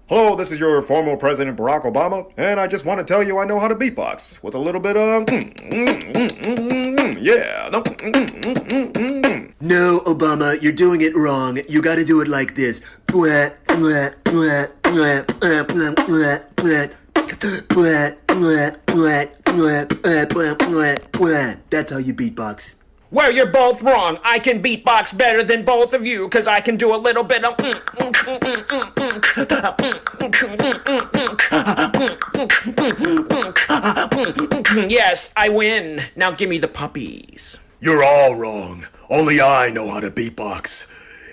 Hello, this is your former President Barack Obama, and I just want to tell you I know how to beatbox with a little bit of yeah. No, Obama, you're doing it wrong. You gotta do it like this. That's how you beatbox. Well, you're both wrong. I can beatbox better than both of you, cause I can do a little bit of yes, I win. Now give me the puppies. You're all wrong. Only I know how to beatbox.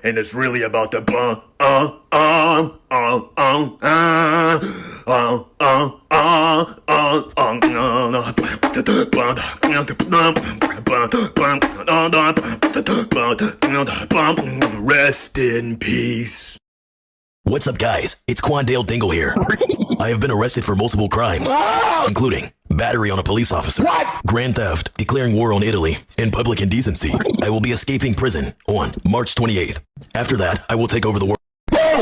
And it's really about the rest in peace. What's up, guys? It's Quandale Dingle here. I have been arrested for multiple crimes, including battery on a police officer, grand theft, declaring war on Italy, and public indecency. I will be escaping prison on March 28th. After that, I will take over the world.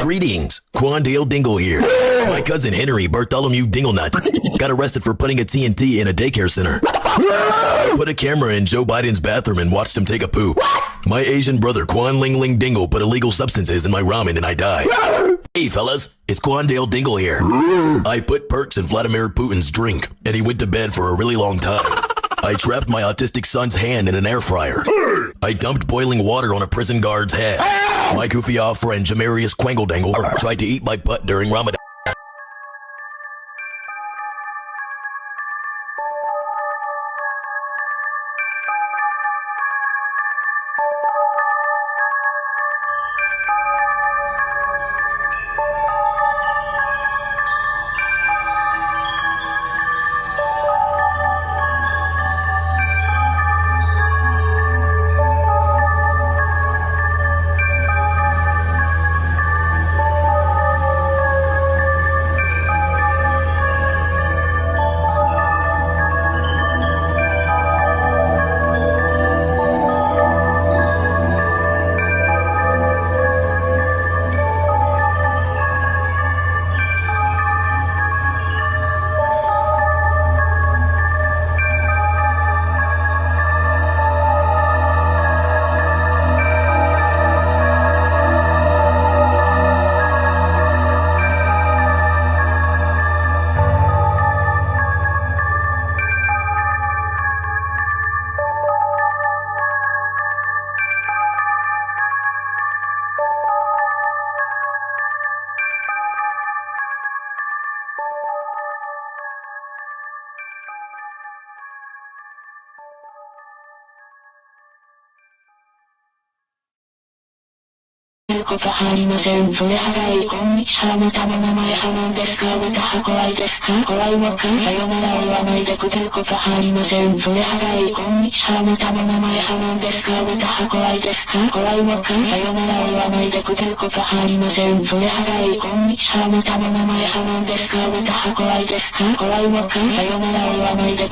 Greetings, Quandale Dingle here. My cousin Henry Bartholomew Dinglenut got arrested for putting a TNT in a daycare center. I put a camera in Joe Biden's bathroom and watched him take a poop. My Asian brother Quan Ling Ling Dingle put illegal substances in my ramen and I died. Hey fellas, it's Quandale Dingle here. I put perks in Vladimir Putin's drink and he went to bed for a really long time. I trapped my autistic son's hand in an air fryer. I dumped boiling water on a prison guard's head. My goofy off friend Jamarius Quangledangle tried to eat my butt during Ramadan.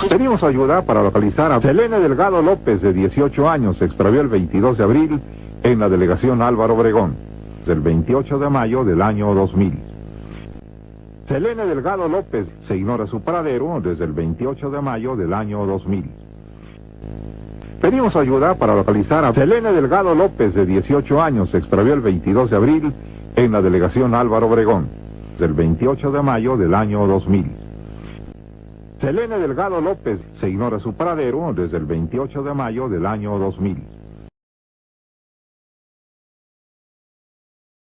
Pedimos ayuda para localizar a Selene Delgado López, de 18 años, se extravió el 22 de abril en la delegación Álvaro Obregón, del 28 de mayo del año 2000. Selene Delgado López se ignora su paradero desde el 28 de mayo del año 2000. Pedimos ayuda para localizar a Selene Delgado López, de 18 años, se extravió el 22 de abril en la delegación Álvaro Obregón, del 28 de mayo del año 2000. Selene Delgado López se ignora su paradero desde el 28 de mayo del año 2000.